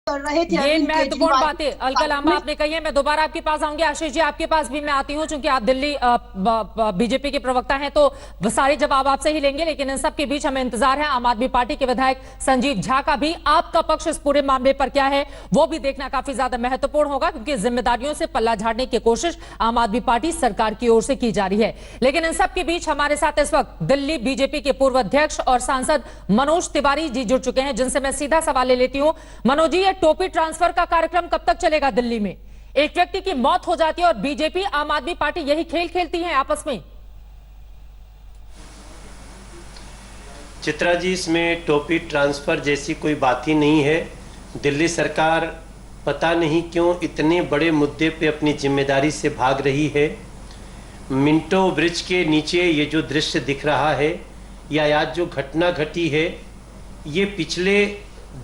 कर रहे थे ये अरविंद महत्वपूर्ण केजरीवाल। बातें अलकलामा आपने कही है। मैं दोबारा आपके पास आऊंगी। आशीष जी, आपके पास भी मैं आती हूं, चूंकि आप दिल्ली बीजेपी के प्रवक्ता हैं, तो वो सारे जवाब आपसे ही लेंगे। लेकिन इन सब के बीच हमें इंतजार है आम आदमी पार्टी के विधायक संजीव झा का भी। आपका पक्ष इस पूरे मामले पर क्या है वो भी देखना काफी ज्यादा महत्वपूर्ण होगा, क्योंकि जिम्मेदारियों से पल्ला झाड़ने की कोशिश आम आदमी पार्टी सरकार की ओर से की जा रही है। लेकिन इन सब के बीच हमारे साथ इस वक्त दिल्ली बीजेपी के पूर्व अध्यक्ष और सांसद मनोज तिवारी जी जुड़ चुके हैं, जिनसे मैं सीधा सवाल ले लेती हूं। मनोज जी, ये टोपी ट्रांसफर का कार्यक्रम कब तक चलेगा दिल्ली में? एक व्यक्ति की मौत हो जाती है और बीजेपी आम आदमी पार्टी यही खेल खेलती है आपस में। चित्रा जी, इसमें टोपी ट्रांसफर जैसी कोई बात ही नहीं है। दिल्ली सरकार पता नहीं क्यों इतने बड़े मुद्दे पे अपनी जिम्मेदारी से भाग रही है। मिंटो ब्रिज के नीचे ये जो दृश्य दिख रहा है, या आज जो घटना घटी है, ये पिछले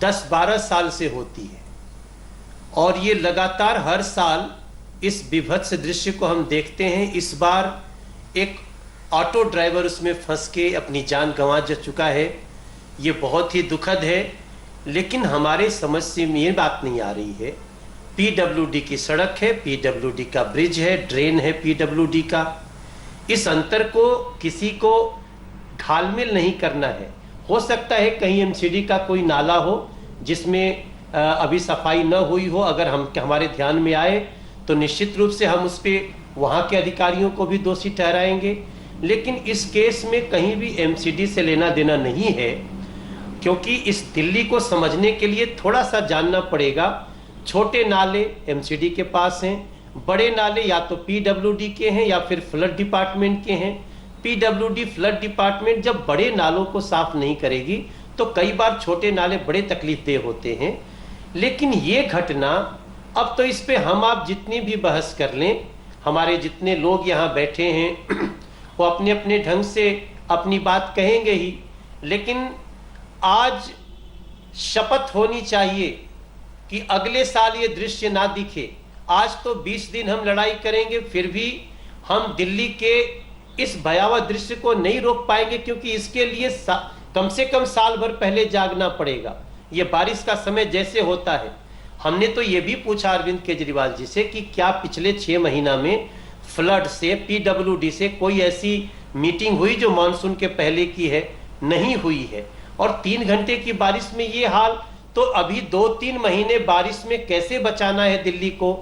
10-12 साल से होती है और ये लगातार हर साल इस विभत्स दृश्य को हम देखते हैं। इस बार एक ऑटो ड्राइवर उसमें फंस के अपनी जान गंवा चुका है। ये बहुत ही दुखद है, लेकिन हमारे समझ से ये बात नहीं आ रही है। पीडब्ल्यूडी की सड़क है, पीडब्ल्यूडी का ब्रिज है, ड्रेन है पीडब्ल्यूडी का। इस अंतर को किसी को घालमेल नहीं करना है। हो सकता है कहीं एमसीडी का कोई नाला हो जिसमें अभी सफाई न हुई हो। अगर हमारे ध्यान में आए तो निश्चित रूप से हम उस पर वहाँ के अधिकारियों को भी दोषी ठहराएंगे। लेकिन इस केस में कहीं भी एमसीडी से लेना देना नहीं है, क्योंकि इस दिल्ली को समझने के लिए थोड़ा सा जानना पड़ेगा। छोटे नाले एमसीडी के पास हैं, बड़े नाले या तो पीडब्ल्यूडी के हैं या फिर फ्लड डिपार्टमेंट के हैं। पीडब्ल्यूडी फ्लड डिपार्टमेंट जब बड़े नालों को साफ नहीं करेगी तो कई बार छोटे नाले बड़े तकलीफदेह होते हैं। लेकिन ये घटना, अब तो इस पे हम आप जितनी भी बहस कर लें, हमारे जितने लोग यहाँ बैठे हैं वो अपने अपने ढंग से अपनी बात कहेंगे ही। लेकिन आज शपथ होनी चाहिए कि अगले साल ये दृश्य ना दिखे। आज तो 20 दिन हम लड़ाई करेंगे, फिर भी हम दिल्ली के इस भयावह दृश्य को नहीं रोक पाएंगे, क्योंकि इसके लिए कम से कम साल भर पहले जागना पड़ेगा। ये बारिश का समय जैसे होता है, हमने तो ये भी पूछा अरविंद केजरीवाल जी से कि क्या पिछले 6 महीना में फ्लड से, पीडब्ल्यूडी से कोई ऐसी मीटिंग हुई जो मानसून के पहले की है? नहीं हुई है। और 3 घंटे की बारिश में ये हाल, तो अभी 2-3 महीने बारिश में कैसे बचाना है दिल्ली को,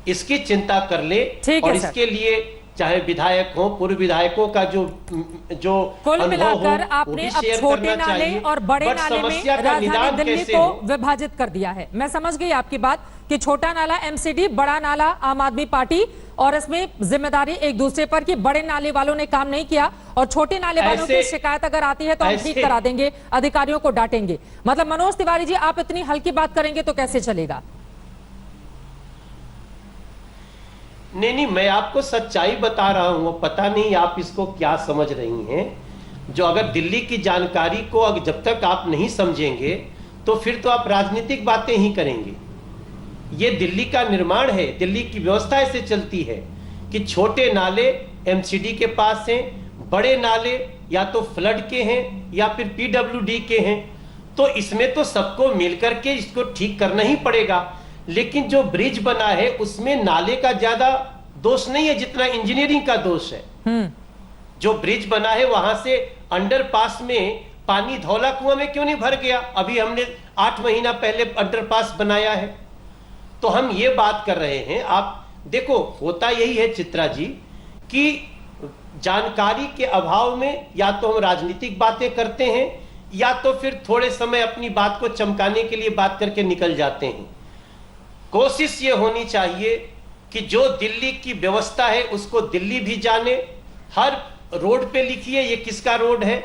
इसकी चिंता कर ले। और इसके लिए चाहे विधायक हो, पूर्व विधायकों का जो कुल मिलाकर आपने अब छोटे नाले और बड़े नाले में राजधानी दिल्ली को विभाजित कर दिया है। मैं समझ गई आपकी बात कि छोटा नाला एमसीडी, बड़ा नाला आम आदमी पार्टी, और इसमें जिम्मेदारी एक दूसरे पर कि बड़े नाले वालों ने काम नहीं किया और छोटे नाले वालों की शिकायत अगर आती है तो हम ठीक करा देंगे, अधिकारियों को डांटेंगे। मतलब मनोज तिवारी जी, आप इतनी हल्की बात करेंगे तो कैसे चलेगा? नहीं, मैं आपको सच्चाई बता रहा हूं। पता नहीं आप इसको क्या समझ रही हैं। जो अगर दिल्ली की जानकारी को अगर जब तक आप नहीं समझेंगे तो फिर तो आप राजनीतिक बातें ही करेंगे। ये दिल्ली का निर्माण है, दिल्ली की व्यवस्था ऐसे चलती है कि छोटे नाले एमसीडी के पास हैं, बड़े नाले या तो फ्लड के हैं या फिर पीडब्ल्यूडी के हैं। तो इसमें तो सबको मिलकर के इसको ठीक करना ही पड़ेगा। लेकिन जो ब्रिज बना है उसमें नाले का ज्यादा दोष नहीं है जितना इंजीनियरिंग का दोष है। जो ब्रिज बना है वहां से अंडरपास में पानी धौला कुआं में क्यों नहीं भर गया? अभी हमने 8 महीना पहले अंडरपास बनाया है। तो हम ये बात कर रहे हैं। आप देखो, होता यही है चित्रा जी कि जानकारी के अभाव में या तो हम राजनीतिक बातें करते हैं या तो फिर थोड़े समय अपनी बात को चमकाने के लिए बात करके निकल जाते हैं। कोशिश ये होनी चाहिए कि जो दिल्ली की व्यवस्था है उसको दिल्ली भी जाने। हर रोड पे लिखिए ये किसका रोड है,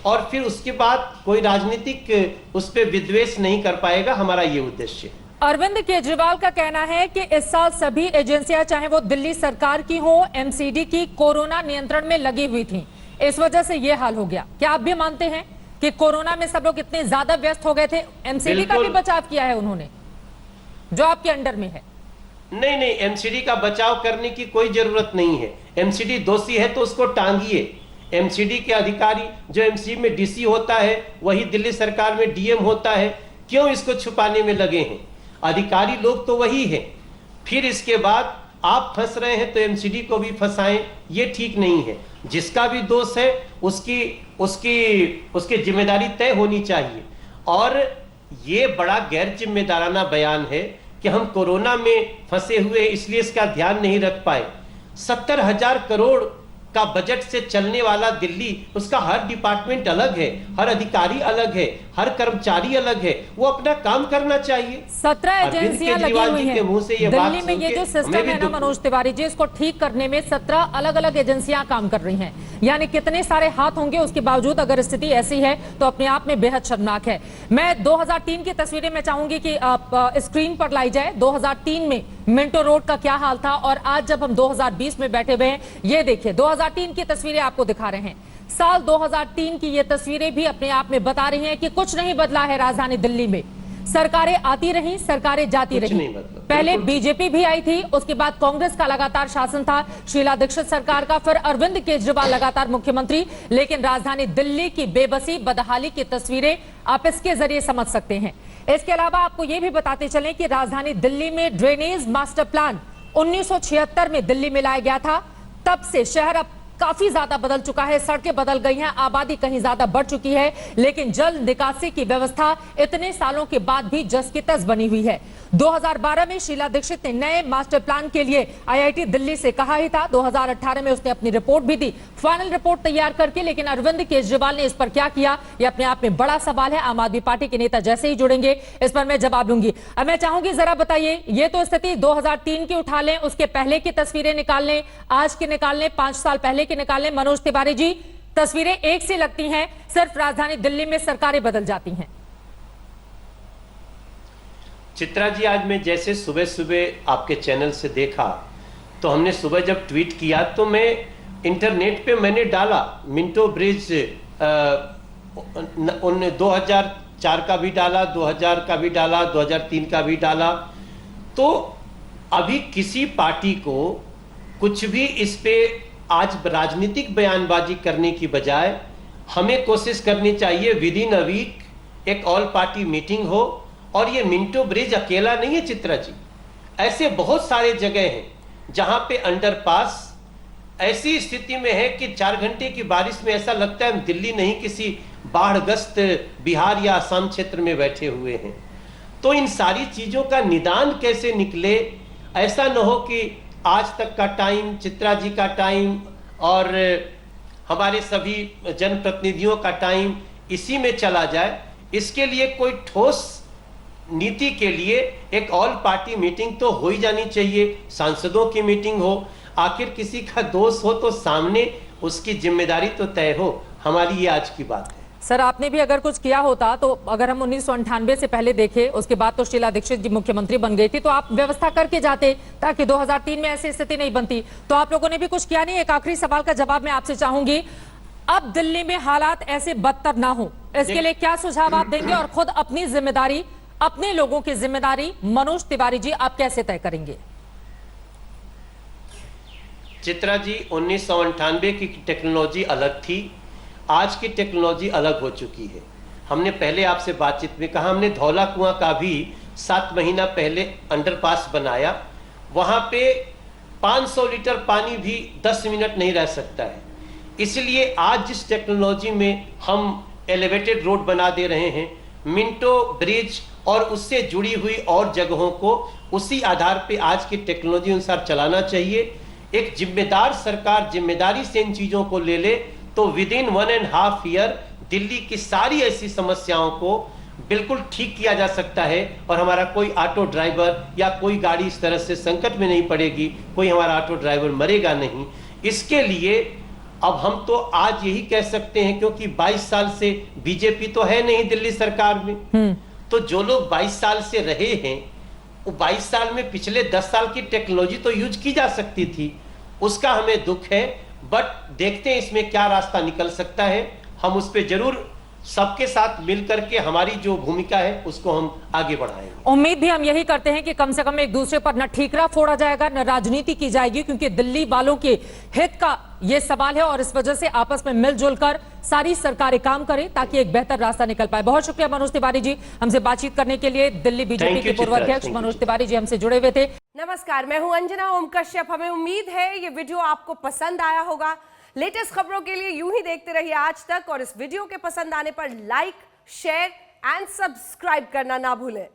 और फिर उसके बाद कोई राजनीतिक उस पे विद्वेष नहीं कर पाएगा। हमारा ये उद्देश्य है। अरविंद केजरीवाल का कहना है कि इस साल सभी एजेंसियां, चाहे वो दिल्ली सरकार की हो, एमसीडी की, कोरोना नियंत्रण में लगी हुई थी, इस वजह से ये हाल हो गया। क्या आप भी मानते हैं कि कोरोना में सब लोग इतने ज्यादा व्यस्त हो गए थे? एमसीडी का भी बचाव किया है उन्होंने जो आपके अंडर में है? नहीं, एमसीडी का बचाव करने की कोई जरूरत नहीं है। एमसीडी दोषी है तो उसको टांगिए। एमसीडी के अधिकारी, जो एमसीडी में डीसी होता है वही दिल्ली सरकार में डीएम होता है। क्यों इसको छुपाने में लगे हैं? अधिकारी लोग तो वही है। फिर इसके बाद आप फंस रहे हैं तो एमसीडी को भी फंसाएं, ये ठीक नहीं है। जिसका भी दोष है उसकी जिम्मेदारी तय होनी चाहिए। और ये बड़ा गैर जिम्मेदाराना बयान है कि हम कोरोना में फंसे हुए इसलिए इसका ध्यान नहीं रख पाए। 70,000 करोड़ का बजट से चलने वाला दिल्ली, उसका हर डिपार्टमेंट अलग है, हर अधिकारी अलग है, हर कर्मचारी अलग है, वो अपना काम करना चाहिए। 17 एजेंसियां लगी हुई हैं दिल्ली में। ये जो सिस्टम है ना मनोज तिवारी जी, इसको ठीक करने में 17 अलग अलग एजेंसियां काम कर रही हैं। यानी कितने सारे हाथ होंगे, उसके बावजूद अगर स्थिति ऐसी है तो अपने आप में बेहद शर्मनाक है। मैं 2003 की तस्वीरें मैं चाहूंगी कि स्क्रीन पर लाई जाए। 2003 में मिंटो रोड का क्या हाल था और आज जब हम 2020 में बैठे हुए हैं, ये देखिए 2003 की तस्वीरें आपको दिखा रहे हैं। साल 2003 की ये तस्वीरें भी अपने आप में बता रही हैं कि कुछ नहीं बदला है राजधानी दिल्ली में। सरकारें आती रही, सरकारें जाती रही। पहले बीजेपी भी आई थी, उसके बाद कांग्रेस का लगातार शासन था, शीला दीक्षित सरकार का, फिर अरविंद केजरीवाल लगातार मुख्यमंत्री। लेकिन राजधानी दिल्ली की बेबसी, बदहाली की तस्वीरें आप इसके जरिए समझ सकते हैं। इसके अलावा आपको यह भी बताते चलें कि राजधानी दिल्ली में ड्रेनेज मास्टर प्लान 1976 में दिल्ली में लाया गया था। तब से शहर अब काफी ज्यादा बदल चुका है, सड़कें बदल गई हैं, आबादी कहीं ज्यादा बढ़ चुकी है, लेकिन जल निकासी की व्यवस्था इतने सालों के बाद भी जस की तस बनी हुई है। 2012 में शीला दीक्षित ने नए मास्टर प्लान के लिए आईआईटी दिल्ली से कहा ही था। 2018 में उसने अपनी रिपोर्ट भी दी, फाइनल रिपोर्ट तैयार करके। लेकिन अरविंद केजरीवाल ने इस पर क्या किया, यह अपने आप में बड़ा सवाल है। आम आदमी पार्टी के नेता जैसे ही जुड़ेंगे इस पर मैं जवाब दूंगी। अब मैं चाहूंगी जरा बताइए, ये तो स्थिति 2003 की उठा लें, उसके पहले की तस्वीरें निकाल लें, आज की निकाल लें, 5 साल पहले की निकाल लें। मनोज तिवारी जी, तस्वीरें एक सी लगती हैं, सिर्फ राजधानी दिल्ली में सरकारें बदल जाती हैं। चित्रा जी, आज मैं जैसे सुबह सुबह आपके चैनल से देखा तो हमने सुबह जब ट्वीट किया तो मैं इंटरनेट पे मैंने डाला मिंटो ब्रिज 2004 का भी डाला, 2000 का भी डाला, 2003 का भी डाला। तो अभी किसी पार्टी को कुछ भी इस पे आज राजनीतिक बयानबाजी करने की बजाय हमें कोशिश करनी चाहिए विद इन अ वीक एक ऑल पार्टी मीटिंग हो। और ये मिंटो ब्रिज अकेला नहीं है चित्रा जी, ऐसे बहुत सारे जगह हैं जहां पे अंडरपास ऐसी स्थिति में है कि 4 घंटे की बारिश में ऐसा लगता है हम दिल्ली नहीं किसी बाढ़ग्रस्त बिहार या असम क्षेत्र में बैठे हुए हैं। तो इन सारी चीजों का निदान कैसे निकले, ऐसा न हो कि आज तक का टाइम, चित्रा जी का टाइम और हमारे सभी जनप्रतिनिधियों का टाइम इसी में चला जाए। इसके लिए कोई ठोस नीति के लिए एक ऑल पार्टी मीटिंग तो हो ही जानी चाहिए, सांसदों की मीटिंग हो। आखिर किसी का दोष हो तो सामने उसकी जिम्मेदारी तो तय हो। हमारी ये आज की बात है। सर, आपने भी अगर कुछ किया होता तो अगर हम 1998 से पहले देखें, उसके बाद तो शीला दीक्षित जी मुख्यमंत्री बन गई थी, तो आप व्यवस्था करके जाते ताकि 2003 में ऐसी स्थिति नहीं बनती। तो आप लोगों ने भी कुछ किया नहीं। एक आखिरी सवाल का जवाब मैं आपसे चाहूंगी, अब दिल्ली में हालात ऐसे बदतर ना हो, इसके लिए क्या सुझाव आप देंगे और खुद अपनी जिम्मेदारी, अपने लोगों की जिम्मेदारी मनोज तिवारी जी आप कैसे तय करेंगे? चित्रा जी, 1998 की टेक्नोलॉजी अलग थी, आज की टेक्नोलॉजी अलग हो चुकी है। हमने पहले आपसे बातचीत में कहा, हमने धौला कुआं का भी 7 महीना पहले अंडरपास बनाया। वहां पे 500 लीटर पानी भी 10 मिनट नहीं रह सकता है। इसलिए आज जिस टेक्नोलॉजी में हम एलिवेटेड रोड बना दे रहे हैं, मिंटो ब्रिज और उससे जुड़ी हुई और जगहों को उसी आधार पे आज की टेक्नोलॉजी अनुसार चलाना चाहिए। एक जिम्मेदार सरकार जिम्मेदारी से इन चीजों को ले ले तो विद इन 1.5 ईयर दिल्ली की सारी ऐसी समस्याओं को बिल्कुल ठीक किया जा सकता है और हमारा कोई ऑटो ड्राइवर या कोई गाड़ी इस तरह से संकट में नहीं पड़ेगी, कोई हमारा ऑटो ड्राइवर मरेगा नहीं। इसके लिए अब हम तो आज यही कह सकते हैं, क्योंकि 22 साल से बीजेपी तो है नहीं दिल्ली सरकार में, तो जो लोग 22 साल से रहे हैं वो 22 साल में पिछले 10 साल की टेक्नोलॉजी तो यूज की जा सकती थी, उसका हमें दुख है। बट देखते हैं इसमें क्या रास्ता निकल सकता है। हम उस पर जरूर सबके साथ मिलकर के हमारी जो भूमिका है उसको हम आगे बढ़ाएंगे। उम्मीद भी हम यही करते हैं कि कम से कम एक दूसरे पर न ठीकरा फोड़ा जाएगा, न राजनीति की जाएगी, क्योंकि दिल्ली वालों के हित का ये सवाल है और इस वजह से आपस में मिलजुल कर सारी सरकारें काम करें ताकि एक बेहतर रास्ता निकल पाए। बहुत शुक्रिया मनोज तिवारी जी हमसे बातचीत करने के लिए। दिल्ली बीजेपी के पूर्व अध्यक्ष मनोज तिवारी जी हमसे जुड़े हुए थे। नमस्कार, मैं हूं अंजना ओम कश्यप। हमें उम्मीद है ये वीडियो आपको पसंद आया होगा। लेटेस्ट खबरों के लिए यूं ही देखते रहिए आज तक और इस वीडियो के पसंद आने पर लाइक, शेयर एंड सब्सक्राइब करना ना भूलें।